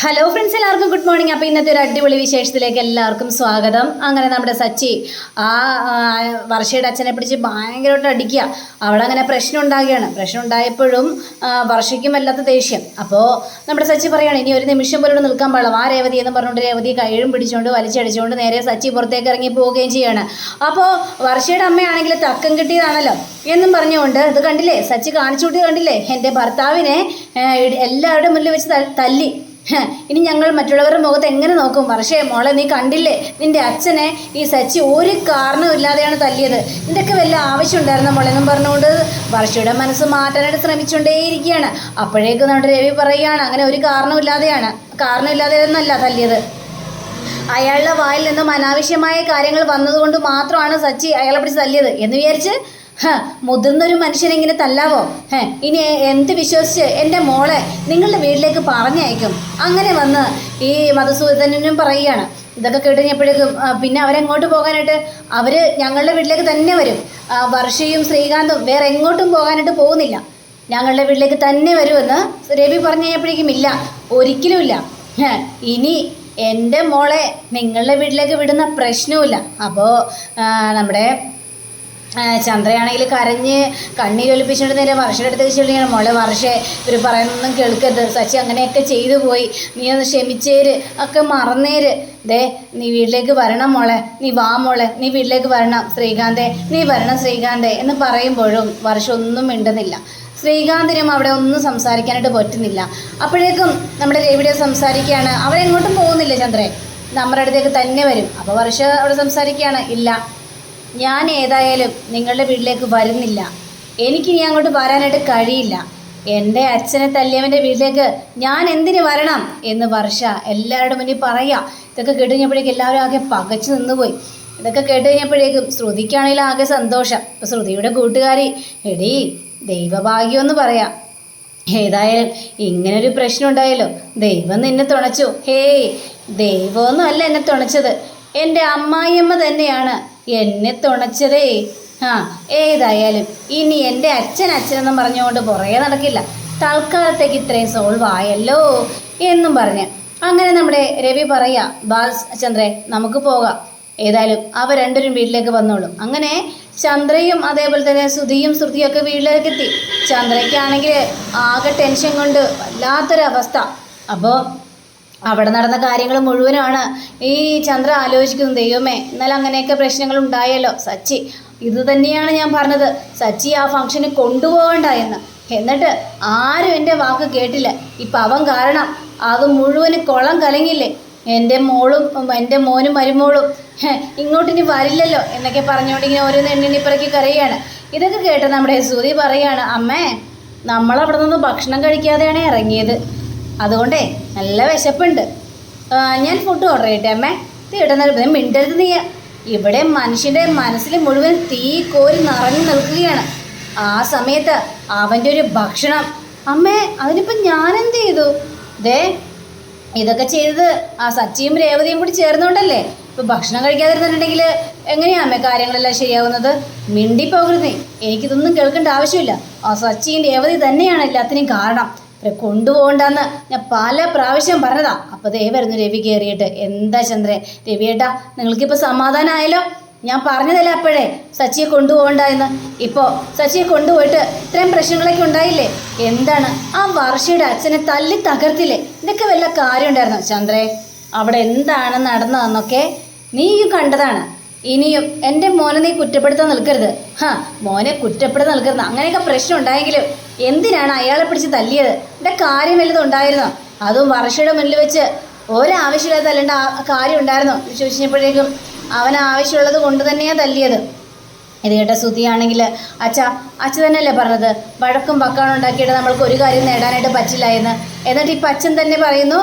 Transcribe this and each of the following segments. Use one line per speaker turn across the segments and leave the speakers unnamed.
Hello friends, എല്ലാവർക്കും good morning. അപ്പോൾ ഇന്നത്തെ ഒരു അടിപൊളി വിശേഷത്തിലേക്ക് എല്ലാവർക്കും സ്വാഗതം. അങ്ങനെ നമ്മുടെ സച്ചി വർഷയുടെ അച്ഛനെ പിടിച്ച് ഭയങ്കരമായിട്ട് അടിക്കുക. അവിടെ അങ്ങനെ പ്രശ്നം ഉണ്ടാകുകയാണ്. പ്രശ്നം ഉണ്ടായപ്പോഴും വർഷയ്ക്കും വല്ലാത്ത ദേഷ്യം. അപ്പോൾ നമ്മുടെ സച്ചി പറയുകയാണ്, ഇനി ഒരു നിമിഷം പോലും നിൽക്കാൻ പാടില്ല, രേവതി എന്ന് പറഞ്ഞുകൊണ്ട് രേവതി കൈഴും പിടിച്ചുകൊണ്ട് വലിച്ചടിച്ചുകൊണ്ട് നേരെ സച്ചി പുറത്തേക്ക് ഇറങ്ങി പോവുകയും ചെയ്യുകയാണ്. അപ്പോൾ വർഷയുടെ അമ്മയാണെങ്കിൽ തക്കം കിട്ടിയതാണല്ലോ എന്നും പറഞ്ഞുകൊണ്ട്, ഇത് കണ്ടില്ലേ സച്ചി കാണിച്ചു കൂട്ടി, കണ്ടില്ലേ എൻ്റെ ഭർത്താവിനെ എല്ലാവരുടെ മുന്നിൽ വെച്ച് തല്ലി. ഇനി ഞങ്ങൾ മറ്റുള്ളവരുടെ മുഖത്ത് എങ്ങനെ നോക്കും? വർഷേ മോളെ, നീ കണ്ടില്ലേ നിന്റെ അച്ഛനെ ഈ സച്ചി ഒരു കാരണമില്ലാതെയാണ് തല്ലിയത്. ഇതിൻ്റെയൊക്കെ വല്ല ആവശ്യം ഉണ്ടായിരുന്ന മോളെന്നും പറഞ്ഞുകൊണ്ട് വർഷയുടെ മനസ്സ് മാറ്റാനായിട്ട് ശ്രമിച്ചുകൊണ്ടേയിരിക്കുകയാണ്. അപ്പോഴേക്കും നമ്മുടെ രവി പറയുകയാണ്, അങ്ങനെ ഒരു കാരണമില്ലാതെ എന്നല്ല തല്ലിയത്, അയാളുടെ വായിൽ നിന്നും അനാവശ്യമായ കാര്യങ്ങൾ വന്നതുകൊണ്ട് മാത്രമാണ് സച്ചി അയാളെ പിടിച്ച് തല്ലിയത് എന്ന് വിചാരിച്ച് മുതിർന്നൊരു മനുഷ്യനെങ്ങനെ തല്ലാവോ? ഇനി എന്ത് വിശ്വസിച്ച് എൻ്റെ മോളെ നിങ്ങളുടെ വീട്ടിലേക്ക് പറഞ്ഞയക്കും? അങ്ങനെ വന്ന് ഈ മധുസൂദനനും പറയുകയാണ്. ഇതൊക്കെ കേട്ടുകഴിഞ്ഞപ്പോഴേക്കും പിന്നെ അവരെങ്ങോട്ട് പോകാനായിട്ട്? അവർ ഞങ്ങളുടെ വീട്ടിലേക്ക് തന്നെ വരും. വർഷയും ശ്രീകാന്തും വേറെ എങ്ങോട്ടും പോകാനായിട്ട് പോകുന്നില്ല, ഞങ്ങളുടെ വീട്ടിലേക്ക് തന്നെ വരുമെന്ന് രവി പറഞ്ഞു കഴിഞ്ഞപ്പോഴേക്കും ഇല്ല, ഒരിക്കലുമില്ല, ഇനി എൻ്റെ മോളെ നിങ്ങളുടെ വീട്ടിലേക്ക് വിടുന്ന പ്രശ്നവുമില്ല. അപ്പോൾ നമ്മുടെ ചന്ദ്രയാണെങ്കിൽ കരഞ്ഞ് കണ്ണീരൊലിപ്പിച്ചുകൊണ്ട് നേരെ വർഷയുടെ അടുത്തേക്ക് ചൊല്ലിയാണ്, മോളെ വർഷേ ഇവർ പറയുന്നൊന്നും കേൾക്കരുത്, സച്ചി അങ്ങനെയൊക്കെ ചെയ്തു പോയി, നീ ഒന്ന് ക്ഷമിച്ചേര്, ഒക്കെ മറന്നേര്, നീ വീട്ടിലേക്ക് വരണം മോളെ, നീ വാ മോളെ, നീ വീട്ടിലേക്ക് വരണം ശ്രീകാന്തേ, നീ വരണം ശ്രീകാന്തേ എന്ന് പറയുമ്പോഴും വർഷം ഒന്നും മിണ്ടുന്നില്ല. ശ്രീകാന്തിനും അവിടെ ഒന്നും സംസാരിക്കാനായിട്ട് പറ്റുന്നില്ല. അപ്പോഴേക്കും നമ്മുടെ രവിയുടെ സംസാരിക്കുകയാണ്, അവരെങ്ങോട്ടും പോകുന്നില്ല ചന്ദ്രേ, നമ്മുടെ അടുത്തേക്ക് തന്നെ വരും. അപ്പോൾ വർഷ അവിടെ സംസാരിക്കുകയാണ്, ഇല്ല, ഞാൻ ഏതായാലും നിങ്ങളുടെ വീട്ടിലേക്ക് വരുന്നില്ല, എനിക്കിനി അങ്ങോട്ട് വരാനായിട്ട് കഴിയില്ല, എൻ്റെ അച്ഛനെ തല്ലിയവൻ്റെ വീട്ടിലേക്ക് ഞാൻ എന്തിനു വരണം എന്ന് വർഷ എല്ലാവരുടെ മുന്നിൽ പറയാം. ഇതൊക്കെ കേട്ട് കഴിഞ്ഞപ്പോഴേക്കും എല്ലാവരും ആകെ പകച്ചു നിന്നുപോയി. ഇതൊക്കെ കേട്ട് കഴിഞ്ഞപ്പോഴേക്കും ശ്രുതിക്കാണെങ്കിലും ആകെ സന്തോഷം. അപ്പോൾ ശ്രുതിയുടെ കൂട്ടുകാരി, എടീ ദൈവഭാഗ്യമെന്ന് പറയാം, ഏതായാലും ഇങ്ങനൊരു പ്രശ്നം ഉണ്ടായല്ലോ, ദൈവം നിന്നെ തുണച്ചു. ഹേയ്, ദൈവമൊന്നും അല്ല എന്നെ തുണച്ചത്, എൻ്റെ അമ്മായിയമ്മ തന്നെയാണ് എന്നെ തുണച്ചതേ. ഏതായാലും ഇനി എൻ്റെ അച്ഛനെന്നും പറഞ്ഞുകൊണ്ട് പുറകെ നടക്കില്ല, തൽക്കാലത്തേക്ക് ഇത്രയും സോൾവ് ആയല്ലോ എന്നും പറഞ്ഞ് അങ്ങനെ നമ്മുടെ രവി പറയാ, ബാസ് ചന്ദ്രേ നമുക്ക് പോകാം, ഏതായാലും അവർ രണ്ടുപേരും വീട്ടിലേക്ക് വന്നോളും. അങ്ങനെ ചന്ദ്രയും അതേപോലെ തന്നെ ശ്രുതിയും ഒക്കെ വീട്ടിലേക്ക് എത്തി. ചന്ദ്രയ്ക്കാണെങ്കിൽ ആകെ ടെൻഷൻ കൊണ്ട് വല്ലാത്തൊരവസ്ഥ. അപ്പോൾ അവിടെ നടന്ന കാര്യങ്ങൾ മുഴുവനാണ് ഈ ചന്ദ്ര ആലോചിക്കുന്നത്. ദൈവമേ, എന്നാൽ അങ്ങനെയൊക്കെ പ്രശ്നങ്ങൾ ഉണ്ടായല്ലോ, സച്ചി ഇത് തന്നെയാണ് ഞാൻ പറഞ്ഞത്, സച്ചി ആ ഫംഗ്ഷന് കൊണ്ടുപോകണ്ടായെന്ന്. എന്നിട്ട് ആരും എൻ്റെ വാക്ക് കേട്ടില്ല, ഇപ്പം അവൻ കാരണം അത് മുഴുവന് കുളം കലങ്ങില്ലേ, എൻ്റെ മോനും മരുമോളും ഇങ്ങോട്ടിനി വരില്ലല്ലോ എന്നൊക്കെ പറഞ്ഞുകൊണ്ട് ഇങ്ങനെ ഓരോന്ന് എണ്ണിപ്പറക്കി കരയാണ്. ഇതൊക്കെ കേട്ട് നമ്മുടെ ശ്രുതി പറയാണ്, അമ്മേ നമ്മളവിടെ നിന്ന് ഭക്ഷണം കഴിക്കാതെയാണ് ഇറങ്ങിയത്, അതുകൊണ്ടേ നല്ല വിശപ്പുണ്ട്, ഞാൻ ഫുഡ് ഓർഡർ ചെയ്യട്ടെ അമ്മേ? തീട്ടുന്ന മിണ്ടരുത് നീ, ഇവിടെ മനുഷ്യൻ്റെ മനസ്സിൽ മുഴുവൻ തീ കോരി നിറഞ്ഞു നിൽക്കുകയാണ്. ആ സമയത്ത് അവൻ്റെ ഒരു ഭക്ഷണം, അമ്മേ അതിനിപ്പം ഞാനെന്ത് ചെയ്തു? ഇതൊക്കെ ചെയ്തത് ആ സച്ചിയും രേവതിയും കൂടി ചേർന്നുകൊണ്ടല്ലേ. ഇപ്പം ഭക്ഷണം കഴിക്കാതിരുന്നിട്ടുണ്ടെങ്കിൽ എങ്ങനെയാണ് അമ്മേ കാര്യങ്ങളെല്ലാം ശരിയാവുന്നത്? മിണ്ടിപ്പോകരുത്, എനിക്കിതൊന്നും കേൾക്കേണ്ട ആവശ്യമില്ല, ആ സച്ചിയും രേവതി തന്നെയാണ് എല്ലാത്തിനും കാരണം, കൊണ്ടുപോകണ്ടെന്ന് ഞാൻ പല പ്രാവശ്യം പറഞ്ഞതാ. അപ്പോൾ വരുന്നു രവി കയറിയിട്ട്, എന്താ ചന്ദ്രേ, രവിയേട്ടാ നിങ്ങൾക്കിപ്പോൾ സമാധാനമായല്ലോ? ഞാൻ പറഞ്ഞതല്ലേ അപ്പോഴേ സച്ചിയെ കൊണ്ടുപോകണ്ട എന്ന്. ഇപ്പോൾ സച്ചിയെ കൊണ്ടുപോയിട്ട് ഇത്രയും പ്രശ്നങ്ങളൊക്കെ ഉണ്ടായില്ലേ, എന്താണ് ആ വർഷയുടെ അച്ഛനെ തല്ലി തകർത്തില്ലേ, ഇതൊക്കെ വല്ല കാര്യം ഉണ്ടായിരുന്നോ ചന്ദ്രേ? അവിടെ എന്താണ് നടന്നതെന്നൊക്കെ നീയും കണ്ടതാണ്. ഇനിയും എൻ്റെ മോനെ നീ കുറ്റപ്പെടുത്താൻ നിൽക്കരുത്, മോനെ കുറ്റപ്പെടുത്താൻ നിൽക്കരുത്. അങ്ങനെയൊക്കെ പ്രശ്നം ഉണ്ടായെങ്കിലും എന്തിനാണ് അയാളെ പിടിച്ച് തല്ലിയത്? എൻ്റെ കാര്യം വല്ലതും ഉണ്ടായിരുന്നോ? അതും വർഷയുടെ മുന്നിൽ വെച്ച് ഒരാവശ്യമില്ലാതെ തല്ലേണ്ട കാര്യം ഉണ്ടായിരുന്നോ ചോദിച്ചപ്പോഴേക്കും അവൻ ആവശ്യമുള്ളത് കൊണ്ട് തന്നെയാണ് തല്ലിയത്. ഇത് കേട്ട ശ്രുതിയാണെങ്കിൽ, അച്ഛ തന്നെയല്ലേ പറഞ്ഞത് വഴക്കും വക്കാണും ഉണ്ടാക്കിയിട്ട് നമ്മൾക്ക് ഒരു കാര്യം നേടാനായിട്ട് പറ്റില്ല എന്ന്. എന്നിട്ട് ഇപ്പം അച്ഛൻ തന്നെ പറയുന്നു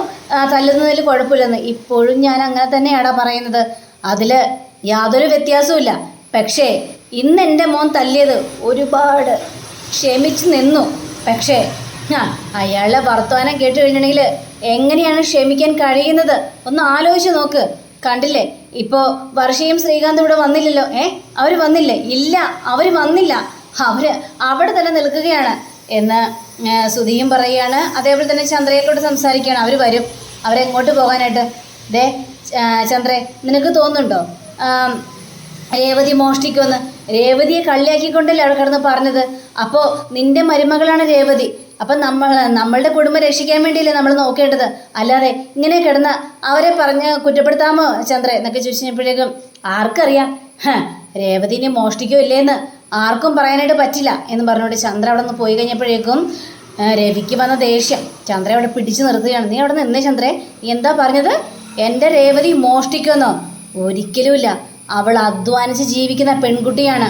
തല്ലുന്നതിൽ കുഴപ്പമില്ലെന്ന്. ഇപ്പോഴും ഞാൻ അങ്ങനെ തന്നെയാടാ പറയുന്നത്, അതിൽ യാതൊരു വ്യത്യാസവുമില്ല. പക്ഷേ ഇന്ന് എൻ്റെ മോൻ തല്ലിയത് ഒരുപാട് ക്ഷമിച്ച് നിന്നു. പക്ഷേ അയാളുടെ വർത്തമാനം കേട്ട് കഴിഞ്ഞിട്ടുണ്ടെങ്കിൽ എങ്ങനെയാണ് ക്ഷമിക്കാൻ കഴിയുന്നത്? ഒന്ന് ആലോചിച്ച് നോക്ക്. കണ്ടില്ലേ, ഇപ്പോൾ വർഷയും ശ്രീകാന്തും ഇവിടെ വന്നില്ലല്ലോ. അവർ വന്നില്ലേ? ഇല്ല, അവർ വന്നില്ല, അവർ അവിടെ തന്നെ നിൽക്കുകയാണ് എന്ന് ശ്രുതിയും പറയുകയാണ്. അതേപോലെ തന്നെ ചന്ദ്രയെക്കൊണ്ട് സംസാരിക്കുകയാണ്, അവർ വരും, അവരെങ്ങോട്ട് പോകാനായിട്ട്? ദേ ചന്ദ്രേ, നിനക്ക് തോന്നുന്നുണ്ടോ രേവതി മോഷ്ടിക്കുമെന്ന്? രേവതിയെ കളിയാക്കിക്കൊണ്ടല്ലേ അവിടെ കിടന്ന് പറഞ്ഞത്. അപ്പോൾ നിന്റെ മരുമകളാണ് രേവതി. അപ്പം നമ്മളുടെ കുടുംബം രക്ഷിക്കാൻ വേണ്ടിയല്ലേ നമ്മൾ നോക്കേണ്ടത്, അല്ലാതെ ഇങ്ങനെ കിടന്ന് അവരെ പറഞ്ഞ് കുറ്റപ്പെടുത്താമോ ചന്ദ്ര എന്നൊക്കെ ചോദിച്ചപ്പോഴേക്കും ആർക്കറിയാം, രേവതിനെ മോഷ്ടിക്കോ ഇല്ലേന്ന് ആർക്കും പറയാനായിട്ട് പറ്റില്ല എന്ന് പറഞ്ഞുകൊണ്ട് ചന്ദ്ര അവിടെ നിന്ന് പോയി കഴിഞ്ഞപ്പോഴേക്കും രവിക്ക് വന്ന ദേഷ്യം ചന്ദ്ര അവിടെ പിടിച്ചു നിർത്തുകയാണ്. നീ അവിടെ നിന്നേ ചന്ദ്രേ, നീ എന്താ പറഞ്ഞത്? എൻ്റെ രേവതി മോഷ്ടിക്കുമെന്നോ? ഒരിക്കലുമില്ല. അവൾ അധ്വാനിച്ച് ജീവിക്കുന്ന പെൺകുട്ടിയാണ്.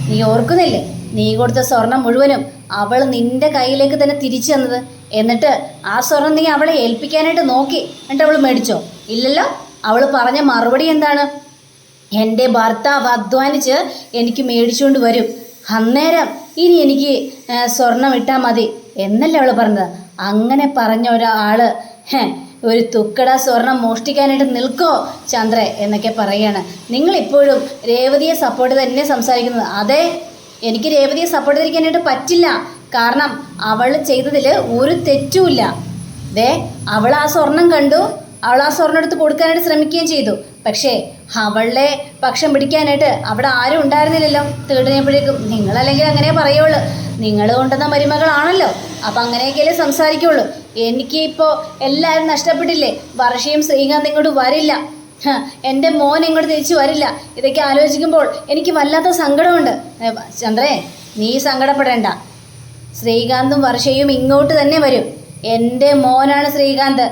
നീ ഓർക്കുന്നില്ലേ, നീ കൊടുത്ത സ്വർണം മുഴുവനും അവൾ നിന്റെ കയ്യിലേക്ക് തന്നെ തിരിച്ചു തന്നത്. എന്നിട്ട് ആ സ്വർണം നീ അവളെ ഏൽപ്പിക്കാനായിട്ട് നോക്കി, എന്നിട്ട് അവൾ മേടിച്ചോ? ഇല്ലല്ലോ. അവൾ പറഞ്ഞ മറുപടി എന്താണ്? എൻ്റെ ഭർത്താവ് അധ്വാനിച്ച് എനിക്ക് മേടിച്ചുകൊണ്ട് വരും, അന്നേരം ഇനി എനിക്ക് സ്വർണം ഇട്ടാൽ മതി എന്നല്ലേ അവൾ പറഞ്ഞത്. അങ്ങനെ പറഞ്ഞ ഒരാൾ ഒരു തുക്കട സ്വർണം മോഷ്ടിക്കാനായിട്ട് നിൽക്കോ ചന്ദ്ര എന്നൊക്കെ പറയുകയാണ്. നിങ്ങളിപ്പോഴും രേവതിയെ സപ്പോർട്ട് തന്നെ സംസാരിക്കുന്നത്. അതെ, എനിക്ക് രേവതിയെ സപ്പോർട്ട് ചെയ്തിരിക്കാനായിട്ട് പറ്റില്ല. കാരണം അവൾ ചെയ്തതിൽ ഒരു തെറ്റുമില്ല. ദേ, അവൾ ആ സ്വർണം കണ്ടു, അവൾ ആ സ്വർണം എടുത്ത് കൊടുക്കാനായിട്ട് ശ്രമിക്കുകയും ചെയ്തു. പക്ഷേ അവളുടെ പക്ഷം പിടിക്കാനായിട്ട് അവിടെ ആരും ഉണ്ടായിരുന്നില്ലല്ലോ. തീർച്ചയായപ്പോഴേക്കും നിങ്ങളല്ലെങ്കിൽ അങ്ങനെ പറയുള്ളൂ, നിങ്ങൾ കൊണ്ടുവന്ന മരുമകളാണല്ലോ, അപ്പം അങ്ങനെയൊക്കെയല്ലേ സംസാരിക്കുള്ളൂ. എനിക്ക് ഇപ്പോൾ എല്ലാവരും നഷ്ടപ്പെട്ടില്ലേ, വർഷയും ശ്രീകാന്ത് ഇങ്ങോട്ട് വരില്ല, എൻ്റെ മോൻ ഇങ്ങോട്ട് തിരിച്ചു വരില്ല. ഇതൊക്കെ ആലോചിക്കുമ്പോൾ എനിക്ക് വല്ലാത്ത സങ്കടമുണ്ട്. ചന്ദ്രേ, നീ സങ്കടപ്പെടേണ്ട. ശ്രീകാന്തും വർഷയും ഇങ്ങോട്ട് തന്നെ വരും. എൻ്റെ മോനാണ് ശ്രീകാന്ത്,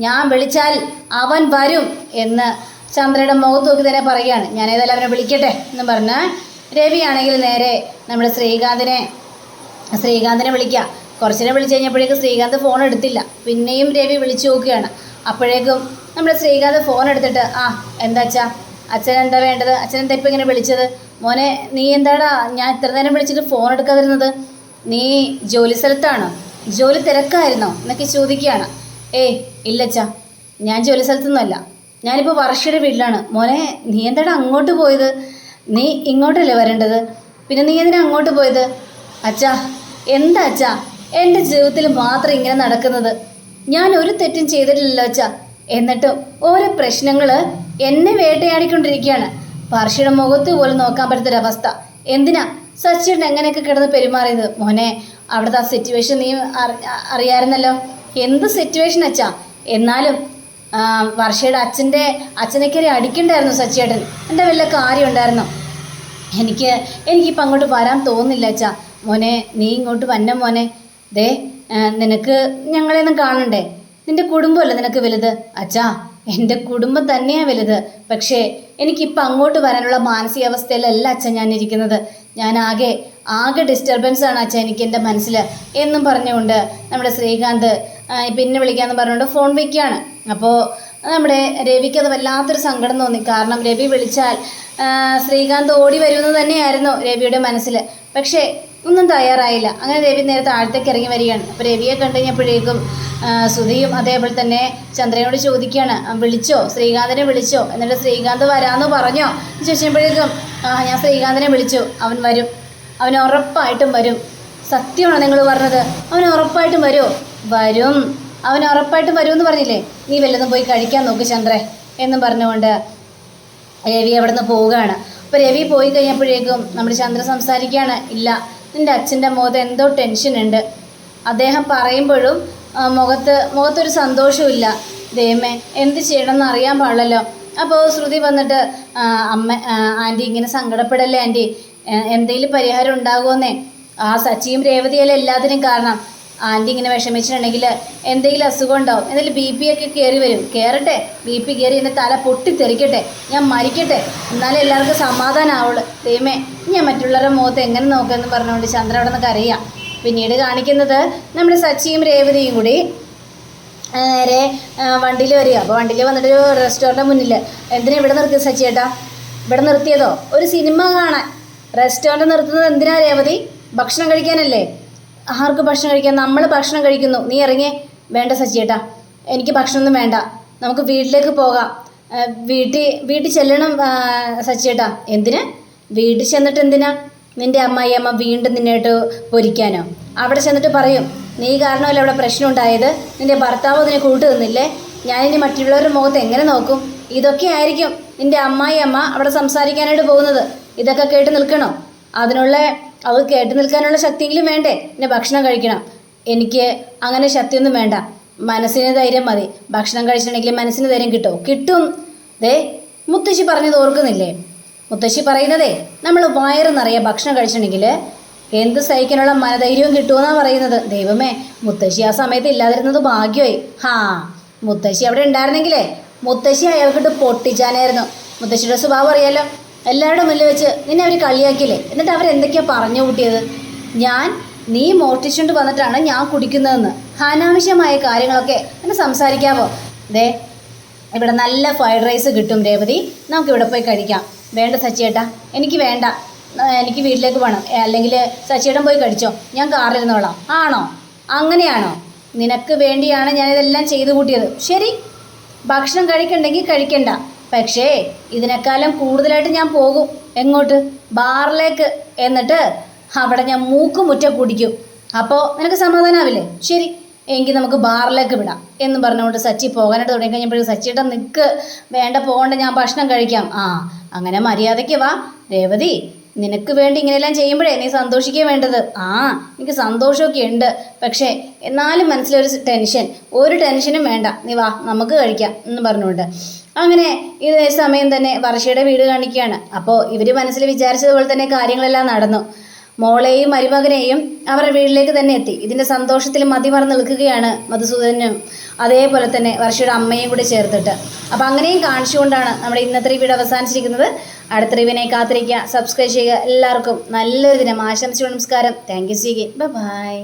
ഞാൻ വിളിച്ചാൽ അവൻ വരും എന്ന് ചന്ദ്രയുടെ മുഖത്ത് നോക്കി തന്നെ പറയുകയാണ്. ഞാനേതായാലും അവനെ വിളിക്കട്ടെ എന്ന് പറഞ്ഞ് രവിയാണെങ്കിൽ നേരെ നമ്മുടെ ശ്രീകാന്തിനെ വിളിക്കുക. കുറച്ചിനെ വിളിച്ചു കഴിഞ്ഞപ്പോഴേക്കും ശ്രീകാന്ത് ഫോൺ എടുത്തില്ല. പിന്നെയും രവി വിളിച്ചു നോക്കുകയാണ്. അപ്പോഴേക്കും നമ്മുടെ ശ്രീകാന്ത് ഫോൺ എടുത്തിട്ട് എന്താ അച്ഛൻ എന്താ വേണ്ടത്? അച്ഛൻ എന്താ ഇപ്പം ഇങ്ങനെ വിളിച്ചത്? മോനെ, നീ എന്താടാ ഞാൻ ഇത്ര നേരം വിളിച്ചിട്ട് ഫോൺ എടുക്കാതിരുന്നത്? നീ ജോലി സ്ഥലത്താണോ? ജോലി തിരക്കായിരുന്നോ എന്നൊക്കെ ചോദിക്കുകയാണ്. ഇല്ലച്ചാ, ഞാൻ ജോലി സ്ഥലത്തൊന്നുമല്ല, ഞാനിപ്പോൾ വർഷയുടെ വീട്ടിലാണ്. മോനെ, നീ എന്താടാ അങ്ങോട്ട് പോയത്? നീ ഇങ്ങോട്ടല്ലേ വരേണ്ടത്, പിന്നെ നീ എന്തിനാ അങ്ങോട്ട് പോയത്? അച്ഛാ, എന്താ അച്ഛാ എൻ്റെ ജീവിതത്തിൽ മാത്രം ഇങ്ങനെ നടക്കുന്നത്? ഞാൻ ഒരു തെറ്റും ചെയ്തിട്ടില്ലല്ലോ അച്ഛാ, എന്നിട്ടും ഓരോ പ്രശ്നങ്ങൾ എന്നെ വേട്ടയാടിക്കൊണ്ടിരിക്കുകയാണ്. വർഷയുടെ മുഖത്ത് പോലും നോക്കാൻ പറ്റാത്തൊരവസ്ഥ. എന്തിനാ സച്ചിൻ എങ്ങനെയൊക്കെ കിടന്ന് പെരുമാറിയത്? മോനെ, അവിടുത്തെ ആ സിറ്റുവേഷൻ നീ അറിയാമായിരുന്നല്ലോ. എന്ത് സിറ്റുവേഷൻ അച്ഛാ? എന്നാലും വർഷയുടെ അച്ഛനൊക്കെ അടിക്കണ്ടായിരുന്നു സച്ചിയേട്ടൻ. എൻ്റെ വല്ല കാര്യം ഉണ്ടായിരുന്നു? എനിക്കിപ്പോൾ അങ്ങോട്ട് വരാൻ തോന്നുന്നില്ല അച്ഛാ. മോനെ, നീ ഇങ്ങോട്ട് വന്ന മോനെ. ദേ, നിനക്ക് ഞങ്ങളെയൊന്നും കാണണ്ടേ? നിൻ്റെ കുടുംബമല്ലേ നിനക്ക് വലുത്? അച്ഛാ, എൻ്റെ കുടുംബം തന്നെയാണ് വലുത്. പക്ഷേ എനിക്കിപ്പോൾ അങ്ങോട്ട് വരാനുള്ള മാനസികാവസ്ഥയിലല്ല അച്ഛൻ ഞാൻ ഇരിക്കുന്നത്. ഞാൻ ആകെ ഡിസ്റ്റർബൻസ് ആണ് അച്ഛൻ എനിക്ക് എൻ്റെ മനസ്സിൽ എന്നും പറഞ്ഞുകൊണ്ട് നമ്മുടെ ശ്രീകാന്ത് പിന്നെ വിളിക്കാമെന്ന് പറഞ്ഞുകൊണ്ട് ഫോൺ വയ്ക്കുകയാണ്. അപ്പോൾ നമ്മുടെ രവിക്ക് അത് വല്ലാത്തൊരു സങ്കടം തോന്നി. കാരണം രവി വിളിച്ചാൽ ശ്രീകാന്ത് ഓടി വരുമെന്ന് തന്നെയായിരുന്നു രവിയുടെ മനസ്സിൽ. പക്ഷേ ഒന്നും തയ്യാറായില്ല. അങ്ങനെ രവി നേരെ താഴത്തേക്ക് ഇറങ്ങി വരികയാണ്. അപ്പോൾ രവിയെ കണ്ടു കഴിഞ്ഞപ്പോഴേക്കും സുധിയും അതേപോലെ തന്നെ ചന്ദ്രനോട് ചോദിക്കുകയാണ്, വിളിച്ചോ, ശ്രീകാന്തിനെ വിളിച്ചോ? എന്നിട്ട് ശ്രീകാന്ത് വരാമെന്ന് പറഞ്ഞോ ചോദിച്ചപ്പോഴേക്കും ഞാൻ ശ്രീകാന്തിനെ വിളിച്ചു, അവൻ വരും, അവൻ ഉറപ്പായിട്ടും വരും. സത്യമാണോ നിങ്ങൾ പറഞ്ഞത്? അവൻ ഉറപ്പായിട്ടും വരുമോ? വരും, അവൻ ഉറപ്പായിട്ടും വരുമെന്ന് പറഞ്ഞില്ലേ? നീ വല്ലതും പോയി കഴിക്കാൻ നോക്ക് ചന്ദ്രേ എന്നും പറഞ്ഞുകൊണ്ട് രവി അവിടെ നിന്ന് പോവുകയാണ്. അപ്പോൾ രവി പോയി കഴിഞ്ഞപ്പോഴേക്കും നമ്മുടെ ചന്ദ്ര സംസാരിക്കുകയാണ്. ഇല്ല, നിൻ്റെ അച്ഛൻ്റെ മുഖത്ത് എന്തോ ടെൻഷനുണ്ട്. അദ്ദേഹം പറയുമ്പോഴും മുഖത്തൊരു സന്തോഷമില്ല. ദൈവമേ, എന്ത് ചെയ്യണമെന്ന് അറിയാൻ പാടില്ലല്ലോ. അപ്പോൾ ശ്രുതി വന്നിട്ട് ആൻറ്റി ഇങ്ങനെ സങ്കടപ്പെടല്ലേ ആൻറ്റി, എന്തെങ്കിലും പരിഹാരം ഉണ്ടാകുമെന്നേ. ആ സച്ചിയും രേവതിയല്ലേ എല്ലാത്തിനും കാരണം. ആൻറ്റി ഇങ്ങനെ വിഷമിച്ചിട്ടുണ്ടെങ്കിൽ എന്തെങ്കിലും അസുഖം ഉണ്ടാവും, എന്തെങ്കിലും BP ഒക്കെ കയറി വരും. കയറട്ടെ, BP കയറി എൻ്റെ തല പൊട്ടിത്തെറിക്കട്ടെ, ഞാൻ മരിക്കട്ടെ, എന്നാലും എല്ലാവർക്കും സമാധാനമാവുള്ളൂ. ദൈവമേ, ഞാൻ മറ്റുള്ളവരുടെ മുഖത്ത് എങ്ങനെ നോക്കുമെന്ന് പറഞ്ഞുകൊണ്ട് ചന്ദ്ര അവിടെ നിന്ന് കരയാം. പിന്നീട് കാണിക്കുന്നത് നമ്മുടെ സച്ചിയും രേവതിയും കൂടി നേരെ വണ്ടിയിൽ വരിക. അപ്പോൾ വണ്ടിയിൽ വന്നിട്ട് ഒരു റെസ്റ്റോറൻറ്റ് മുന്നിൽ. എന്തിനാ ഇവിടെ നിർത്തിയത് സച്ചിയേട്ടാ? ഇവിടെ നിർത്തിയതോ ഒരു സിനിമ കാണാൻ. റെസ്റ്റോറൻറ്റ് നിർത്തുന്നത് എന്തിനാ രേവതി? ഭക്ഷണം കഴിക്കാനല്ലേ? ആർക്ക് ഭക്ഷണം കഴിക്കാൻ? നമ്മൾ ഭക്ഷണം കഴിക്കുന്നു, നീ ഇറങ്ങിയേ. വേണ്ട സച്ചിയേട്ടാ, എനിക്ക് ഭക്ഷണമൊന്നും വേണ്ട, നമുക്ക് വീട്ടിലേക്ക് പോകാം. വീട്ടിൽ ചെല്ലണം സച്ചിയേട്ടാ. എന്തിന് വീട്ടിൽ ചെന്നിട്ട് എന്തിനാ? നിൻ്റെ അമ്മ വീണ്ടും നിന്നായിട്ട് പൊരിക്കാനോ? അവിടെ ചെന്നിട്ട് പറയും നീ കാരണമല്ല അവിടെ പ്രശ്നം ഉണ്ടായത്, നിൻ്റെ ഭർത്താവ് അതിനെ കൂട്ടു നിന്നില്ലേ ഞാനിനി മറ്റുള്ളവരുടെ മുഖത്ത് എങ്ങനെ നോക്കും? ഇതൊക്കെ ആയിരിക്കും നിൻ്റെ അമ്മ അവിടെ സംസാരിക്കാനായിട്ട് പോകുന്നത്. ഇതൊക്കെ കേട്ട് നിൽക്കണോ? അത് കേട്ട് നിൽക്കാനുള്ള ശക്തിയെങ്കിലും വേണ്ടേ? പിന്നെ ഭക്ഷണം കഴിക്കണം. എനിക്ക് അങ്ങനെ ശക്തിയൊന്നും വേണ്ട, മനസ്സിന് ധൈര്യം മതി. ഭക്ഷണം കഴിച്ചിട്ടുണ്ടെങ്കിൽ മനസ്സിന് ധൈര്യം കിട്ടും. ദേ മുത്തശ്ശി പറഞ്ഞത് ഓർക്കുന്നില്ലേ? മുത്തശ്ശി പറയുന്നതേ, നമ്മൾ വയറ് നിറയെ ഭക്ഷണം കഴിച്ചിട്ടുണ്ടെങ്കിൽ എന്ത് സഹിക്കാനുള്ള മനധൈര്യവും കിട്ടുമെന്നാണ് പറയുന്നത്. ദൈവമേ, മുത്തശ്ശി ആ സമയത്ത് ഇല്ലാതിരുന്നത് ഭാഗ്യമായി. മുത്തശ്ശി അവിടെ ഉണ്ടായിരുന്നെങ്കിലേ മുത്തശ്ശി അയാൾക്കിട്ട് പൊട്ടിച്ചാനായിരുന്നു. മുത്തശ്ശിയുടെ സ്വഭാവം അറിയാലോ. എല്ലാവരുടെ മുന്നിൽ വെച്ച് നിന്നെ അവർ കളിയാക്കിയില്ലേ? എന്നിട്ട് അവരെന്തൊക്കെയാണ് പറഞ്ഞു കൂട്ടിയത്? നീ മോഷ്ടിച്ചുകൊണ്ട് വന്നിട്ടാണ് ഞാൻ കുടിക്കുന്നതെന്ന്. അനാവശ്യമായ കാര്യങ്ങളൊക്കെ എന്നെ സംസാരിക്കാവോ? ദേ ഇവിടെ നല്ല ഫ്രൈഡ് റൈസ് കിട്ടും രേവതി, നമുക്കിവിടെ പോയി കഴിക്കാം. വേണ്ട സച്ചിയേട്ടാ, എനിക്ക് വേണ്ട, എനിക്ക് വീട്ടിലേക്ക് പോകണം. അല്ലെങ്കിൽ സച്ചിയേട്ടൻ പോയി കഴിച്ചോ, ഞാൻ കാറിലിരുന്നോളാം. ആണോ? അങ്ങനെയാണോ? നിനക്ക് വേണ്ടിയാണ് ഞാനിതെല്ലാം ചെയ്തു കൂട്ടിയത്. ശരി, ഭക്ഷണം കഴിക്കണ്ടെങ്കിൽ കഴിക്കണ്ട. പക്ഷേ ഇതിനേക്കാളും കൂടുതലായിട്ട് ഞാൻ പോകും. എങ്ങോട്ട്? ബാറിലേക്ക്. എന്നിട്ട് അവിടെ ഞാൻ മൂക്കുമുറ്റ കുടിക്കും. അപ്പോൾ നിനക്ക് സമാധാനമാവില്ലേ? ശരി, എങ്കിൽ നമുക്ക് ബാറിലേക്ക് വിടാം എന്ന് പറഞ്ഞുകൊണ്ട് സച്ചി പോകാനായിട്ട് തുടങ്ങി കഴിഞ്ഞപ്പോഴേക്കും സച്ചിയേട്ടൻ നിൽക്ക്, വേണ്ട പോകണ്ട, ഞാൻ ഭക്ഷണം കഴിക്കാം. അങ്ങനെ മര്യാദയ്ക്ക് വാ രേവതി. നിനക്ക് വേണ്ടി ഇങ്ങനെയെല്ലാം ചെയ്യുമ്പോഴേ നീ സന്തോഷിക്കുക വേണ്ടത്. എനിക്ക് സന്തോഷമൊക്കെ ഉണ്ട്, പക്ഷേ എന്നാലും മനസ്സിലൊരു ടെൻഷൻ. ഒരു ടെൻഷനും വേണ്ട, നീ വാ നമുക്ക് കഴിക്കാം എന്ന് പറഞ്ഞുകൊണ്ട് അങ്ങനെ ഇതേ സമയം തന്നെ വർഷയുടെ വീട് കാണിക്കുകയാണ്. അപ്പോൾ ഇവർ മനസ്സിൽ വിചാരിച്ചതുപോലെ തന്നെ കാര്യങ്ങളെല്ലാം നടന്നു. മോളെയും മരുമകനെയും അവരുടെ വീട്ടിലേക്ക് തന്നെ എത്തി. ഇതിൻ്റെ സന്തോഷത്തിൽ മതിമറന്ന് നിൽക്കുകയാണ് മധുസൂദനും, അതേപോലെ തന്നെ വർഷയുടെ അമ്മയും കൂടി ചേർത്തിട്ട്. അപ്പോൾ അങ്ങനെയും കാണിച്ചുകൊണ്ടാണ് നമ്മുടെ ഇന്നത്തെ റിവ്യൂ അവസാനിച്ചിരിക്കുന്നത്. അടുത്ത റിവ്യൂവിനെ കാത്തിരിക്കുക, സബ്സ്ക്രൈബ് ചെയ്യുക. എല്ലാവർക്കും നല്ലൊരു ദിനം ആശംസിച്ചു. നമസ്കാരം. Thank you. ബൈ.